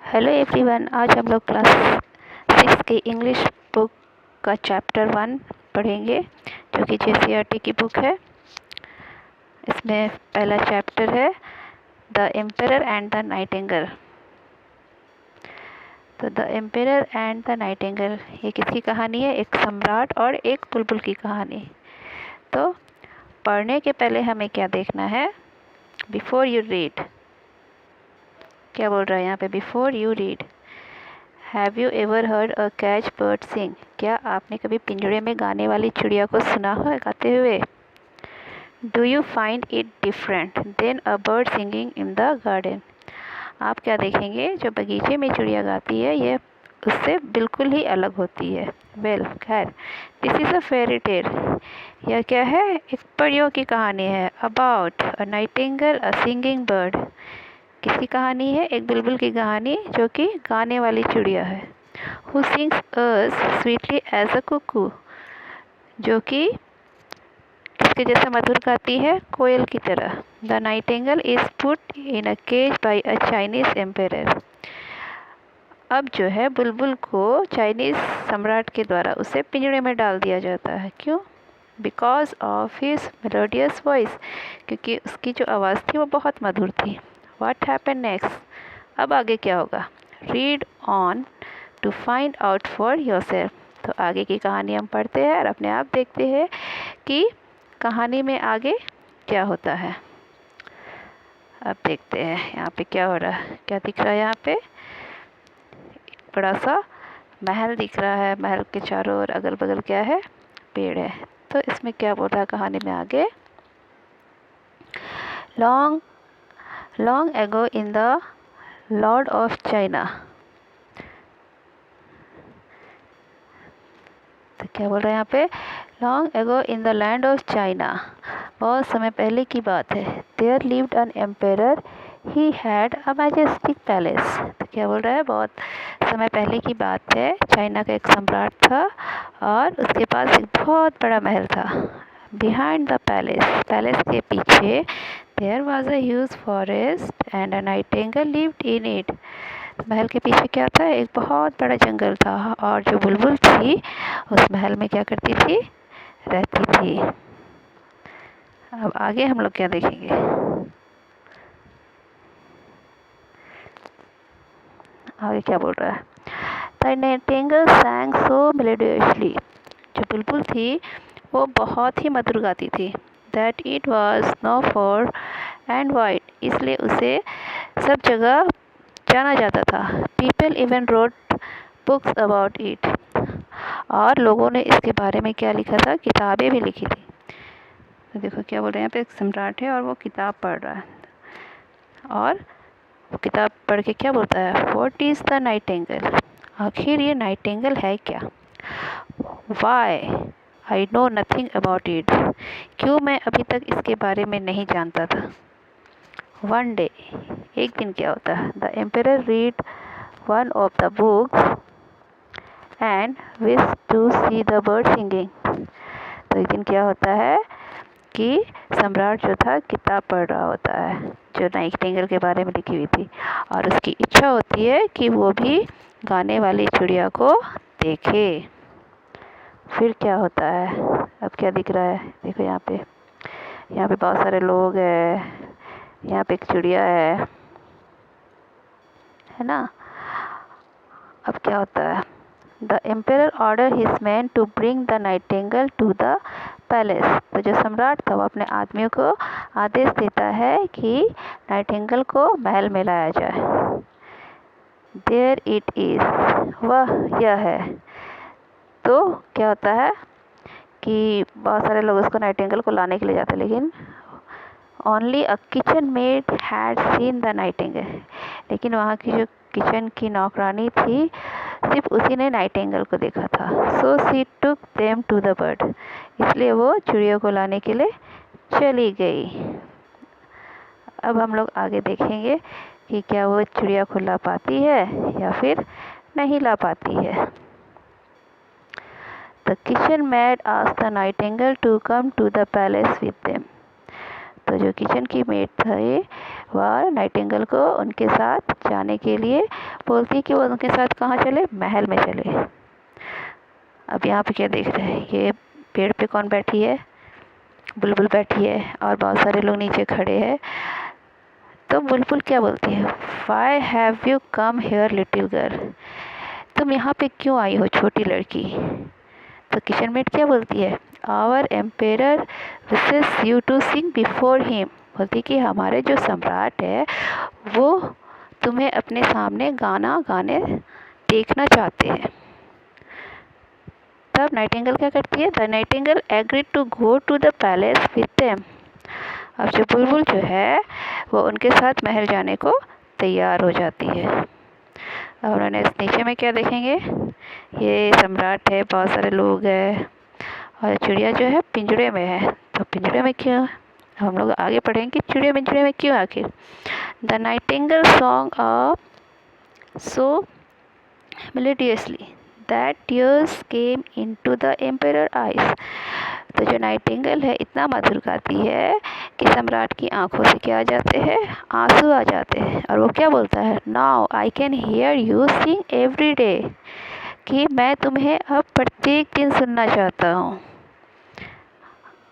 Hello everyone, आज हम लोग क्लास 6 की इंग्लिश बुक का चैप्टर 1 पढ़ेंगे, जो कि JCERT की बुक है। इसमें पहला चैप्टर है the emperor and the nightingale. तो the emperor and the nightingale ये किसकी कहानी है? एक सम्राट और एक बुलबुल की कहानी। तो पढ़ने के पहले हमें क्या देखना है? बिफोर यू रीड, क्या बोल रहा है यहाँ पे? Before you read, have you ever heard a caged bird sing? क्या आपने कभी पिंजरे में गाने वाली चिड़िया को सुना है गाते हुए? Do you find it different then a bird singing in the garden? आप क्या देखेंगे, जो बगीचे में चिड़िया गाती है ये उससे बिल्कुल ही अलग होती है। वेल, खैर, this is a fairy tale. यह क्या है? एक परियों की कहानी है। About a Nightingale a singing bird. किसकी कहानी है? एक बुलबुल की कहानी, जो कि गाने वाली चिड़िया है। Who sings us sweetly as a cuckoo, जो कि किसके जैसा मधुर गाती है? कोयल की तरह। The nightingale is put in a cage by a Chinese emperor। अब जो है बुलबुल को चाइनीज सम्राट के द्वारा उसे पिंजरे में डाल दिया जाता है। क्यों? Because of his melodious voice, क्योंकि उसकी जो आवाज़ थी वो बहुत मधुर थी। What happened next? अब आगे क्या होगा? Read on to find out for yourself. तो आगे की कहानी हम पढ़ते हैं और अपने आप देखते हैं कि कहानी में आगे क्या होता है। अब देखते हैं यहाँ पे क्या हो रहा है। क्या दिख रहा है यहाँ पे? एक बड़ा सा महल दिख रहा है। महल के चारों ओर अगल बगल क्या है? पेड़ है। तो इसमें क्या बोल रहा है कहानी में आगे? Long long ago in the lord of China. तो क्या बोल रहे हैं यहाँ पे? Long ago in the land of China, बहुत समय पहले की बात है। There lived an emperor, he had a majestic palace. तो क्या बोल रहा है? बहुत समय पहले की बात है, चाइना का एक सम्राट था और उसके पास एक बहुत बड़ा महल था। बिहाइंड द पैलेस, पैलेस के पीछे, there was a huge forest and a nightingale lived in it. महल के पीछे क्या था? एक बहुत बड़ा जंगल था और जो बुलबुल थी उस महल में क्या करती थी? रहती थी। अब आगे हम लोग क्या देखेंगे? आगे क्या बोल रहा है? The Nightingale sang so melodiously। जो बुलबुल थी वो बहुत ही मधुर गाती थी। That it was known far and wide, इसलिए उसे सब जगह जाना जाता था। People even wrote books about it, और लोगों ने इसके बारे में क्या लिखा था? किताबें भी लिखी थी। तो देखो क्या बोल रहे हैं यहाँ पे? एक सम्राट है और वो किताब पढ़ रहा है, और वो किताब पढ़ के क्या बोलता है? What is the nightingale? आखिर ये नाइटिंगेल है क्या? Why I know nothing about it, क्यों मैं अभी तक इसके बारे में नहीं जानता था। वन डे, एक दिन क्या होता है? The emperor read one of the books and wish to see the bird singing. तो एक दिन क्या होता है कि सम्राट जो था किताब पढ़ रहा होता है जो नाइटिंगेल के बारे में लिखी हुई थी, और उसकी इच्छा होती है कि वो भी गाने वाली चिड़िया को देखे। फिर क्या होता है? अब क्या दिख रहा है? देखो यहाँ पे बहुत सारे लोग हैं, यहाँ पे एक चिड़िया है ना? अब क्या होता है? The emperor order his man to bring the nightingale to the palace. तो जो सम्राट था वो अपने आदमियों को आदेश देता है कि नाइटिंगेल को महल में लाया जाए। देयर इट इज़, वह यह है। तो क्या होता है कि बहुत सारे लोग उसको नाइटिंगेल को लाने के लिए जाते हैं, लेकिन only a kitchen made had seen the Nightingale. लेकिन वहाँ की जो किचन की नौकरानी थी, सिर्फ उसी ने नाइटिंगेल को देखा था। So she took them to the bird, इसलिए वो चिड़ियों को लाने के लिए चली गई। अब हम लोग आगे देखेंगे कि क्या वो चिड़िया को ला पाती है या फिर नहीं ला पाती है। The kitchen maid asked the nightingale to come to the palace with them. तो जो किचन की मेड थी वह नाइटिंगेल को उनके साथ जाने के लिए बोलती है कि वो उनके साथ कहाँ चले, महल में चले। अब यहाँ पे क्या देख रहे हैं, ये पेड़ पे कौन बैठी है, बुलबुल बैठी है और बहुत सारे लोग नीचे खड़े हैं। तो बुलबुल क्या बोलती है, why have you come here little girl, तुम यहाँ पे क्यों आई हो छोटी लड़की। तो किचन मेट क्या बोलती है, our emperor wishes you to sing before him, बोलती कि हमारे जो सम्राट है वो तुम्हें अपने सामने गाना गाने देखना चाहते हैं। तब नाइटिंगेल क्या करती है, the nightingale agree to go to the palace with them. अब जो बुलबुल जो है वो उनके साथ महल जाने को तैयार हो जाती है। अब उन्होंने इस नीचे में क्या देखेंगे, ये सम्राट है, बहुत सारे लोग हैं और चिड़िया जो है पिंजरे में है। तो पिंजरे में क्यों, हम लोग आगे पढ़ेंगे कि चिड़िया पिंजरे में क्यों आखिर। The nightingale song up so melodiously that tears came into the emperor eyes. तो जो नाइटिंगेल है इतना मधुर गाती है कि सम्राट की आंखों से क्या आ जाते हैं, आंसू आ जाते हैं। और वो क्या बोलता है, now I can hear you sing every day, कि मैं तुम्हें अब प्रत्येक दिन सुनना चाहता हूँ।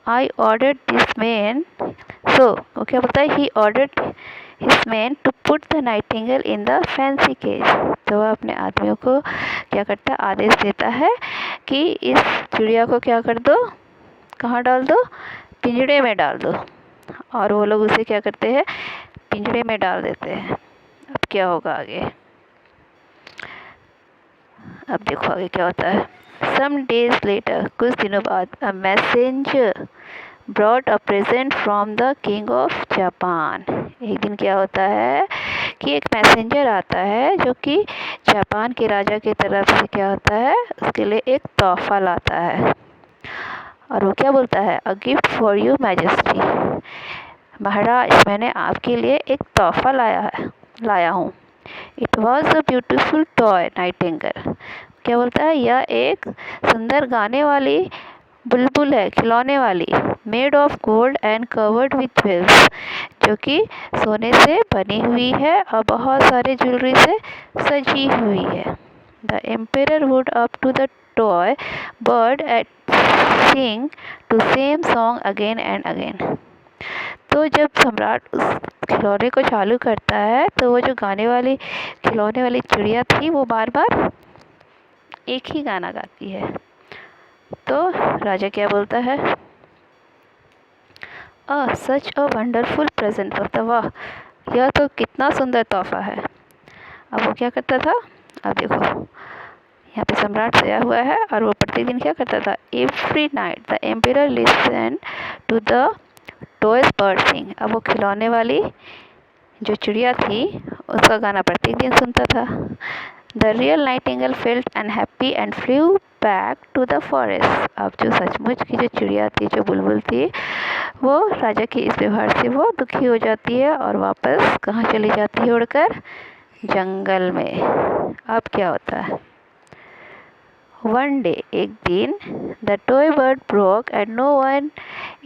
I ordered this man, so वो क्या बोलता है, he ordered his man to put the nightingale in the fancy cage. तो वह अपने आदमियों को क्या करता है, आदेश देता है कि इस चिड़िया को क्या कर दो, कहाँ डाल दो, पिंजरे में डाल दो। और वो लोग उसे क्या करते हैं, पिंजरे में डाल देते हैं। अब क्या होगा आगे, अब देखो आगे क्या होता है। सम डेज लेटर, कुछ दिनों बाद, a messenger brought a present from the king of Japan. एक दिन क्या होता है कि एक मैसेंजर आता है जो कि जापान के राजा की तरफ से क्या होता है, उसके लिए एक तोहफा लाता है। और वो क्या बोलता है, a gift for you majesty, महाराज मैंने आपके लिए एक तोहफा लाया हूँ। It was a beautiful toy nightingale, क्या बोलता है, यह एक सुंदर गाने वाली बुलबुल है, खिलौने वाली, made of gold and covered with jewels, जो कि सोने से बनी हुई है और बहुत सारे ज्वेलरी से सजी हुई है। The emperor wound up to the toy bird at sing to same song again and again. तो जब सम्राट उस खिलौने को चालू करता है तो वो जो खिलौने वाली चिड़िया थी वो बार बार एक ही गाना गाती है। तो राजा क्या बोलता है, सच अ वंडरफुल प्रेजेंट, बोलता वाह यह तो कितना सुंदर तोहफा है। अब वो क्या करता था, अब देखो यहाँ पे सम्राट सोया हुआ है और वो प्रतिदिन क्या करता था, every night the emperor listen to the toys bird sing. अब वो खिलौने वाली जो चिड़िया थी उसका गाना प्रत्येक दिन सुनता था। The real nightingale felt unhappy and flew back to the forest. अब जो सचमुच की जो चिड़िया थी, जो बुलबुल थी, वो राजा के इस व्यवहार से वो दुखी हो जाती है और वापस कहाँ चली जाती है, उड़कर जंगल में। अब क्या होता है, वन डे, एक दिन, the toy bird broke and no one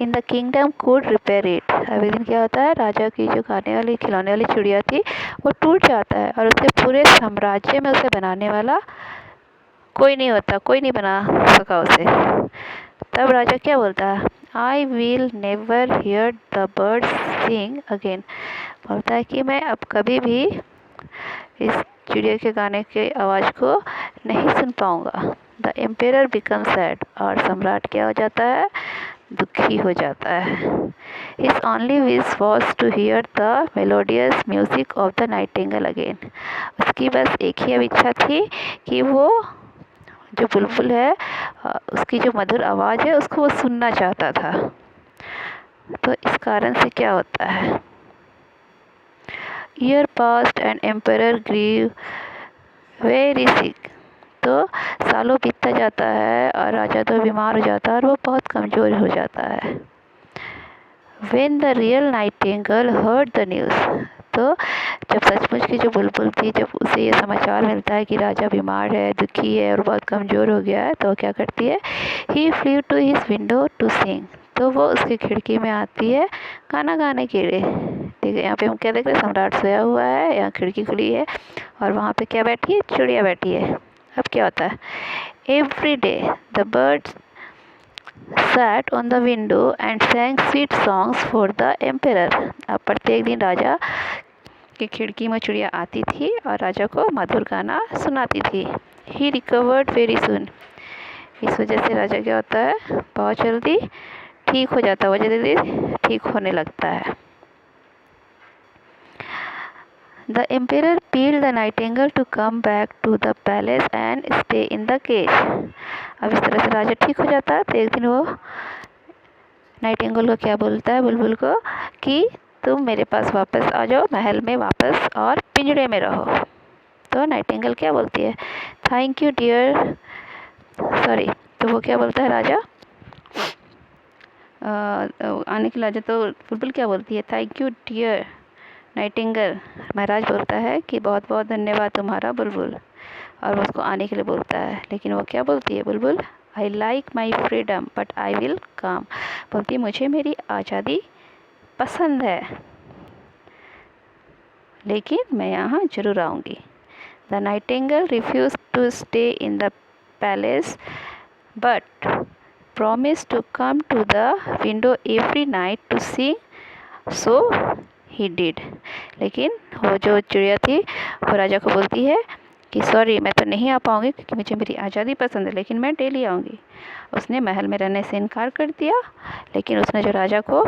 in the kingdom could repair it. अब एक दिन क्या होता है, राजा की जो खिलौने वाली चिड़िया थी वो टूट जाता है और उसके पूरे साम्राज्य में उसे बनाने वाला कोई नहीं होता, कोई नहीं बना सका उसे। तब राजा क्या बोलता है, I will never hear the bird sing again, बोलता है कि मैं अब कभी भी इस चिड़िया के गाने की आवाज़ को नहीं सुन पाऊँगा। द एम्पेयर बिकम सैड, और सम्राट क्या हो जाता है, दुखी हो जाता है। His only wish was to hear the melodious music of the nightingale again. उसकी बस एक ही इच्छा थी कि वो जो बुलबुल है उसकी जो मधुर आवाज़ है उसको वो सुनना चाहता था। तो इस कारण से क्या होता है, year past and emperor grew very sick. तो सालों बीतता जाता है और राजा तो बीमार हो जाता है और वो बहुत कमज़ोर हो जाता है। When the real nightingale heard the news, तो जब सचमुच की जो बुलबुल थी, जब उसे ये समाचार मिलता है कि राजा बीमार है, दुखी है और बहुत कमज़ोर हो गया है, तो वो क्या करती है, he flew to his window to sing. तो वो उसकी खिड़की में आती है गाना गाने के लिए। ठीक है, यहाँ पे हम क्या देख रहे हैं, सम्राट सोया हुआ है, यहाँ खिड़की खुली है और वहाँ पे क्या बैठी है? चिड़िया बैठी है। अब क्या होता है? Every day the birds sat on the window and sang sweet songs for the emperor। अब प्रत्येक दिन राजा की खिड़की में चिड़िया आती थी और राजा को मधुर गाना सुनाती थी। ही रिकवर्ड वेरी सुन। इस वजह से राजा क्या होता है? बहुत जल्दी ठीक हो जाता है, बहुत जल्दी ठीक होने लगता है। The emperor begged the nightingale to come back to the palace and stay in the cage। अब इस तरह से राजा ठीक हो जाता है। तो एक दिन वो नाइटिंगेल को क्या बोलता है? बुलबुल को कि तुम मेरे पास वापस आ जाओ, महल में वापस, और पिंजड़े में रहो। तो नाइटिंगेल क्या बोलती है? थैंक यू डियर, सॉरी, तो वो क्या बोलता है राजा? आने के राजा तो बुलबुल क्या बोलती है? Thank you dear nightingale. महाराज बोलता है कि बहुत बहुत धन्यवाद तुम्हारा बुलबुल, और वो उसको आने के लिए बोलता है। लेकिन वो क्या बोलती है बुलबुल? I like my freedom but I will come. बोलती है मुझे मेरी आज़ादी पसंद है, लेकिन मैं यहाँ ज़रूर आऊँगी। The nightingale refuse to stay in the palace but promised to come to the window every night to sing, so he did। लेकिन वो जो चिड़िया थी वो राजा को बोलती है कि सॉरी, मैं तो नहीं आ पाऊँगी क्योंकि मुझे मेरी आज़ादी पसंद है, लेकिन मैं डेली आऊँगी। उसने महल में रहने से इनकार कर दिया, लेकिन उसने जो राजा को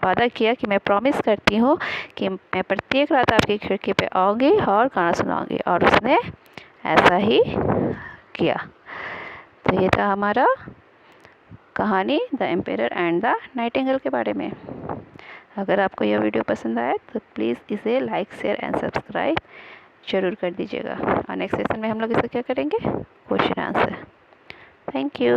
वादा किया कि मैं प्रॉमिस करती हूँ कि मैं प्रत्येक रात आपकी खिड़की पे आऊँगी और गाना सुनाऊँगी, और उसने ऐसा ही किया। तो ये था हमारा कहानी the emperor and the Nightingale के बारे में। अगर आपको यह वीडियो पसंद आए तो प्लीज़ इसे लाइक, शेयर एंड सब्सक्राइब ज़रूर कर दीजिएगा। और नेक्स्ट सेशन में हम लोग इसे क्या करेंगे? Question answer. Thank you.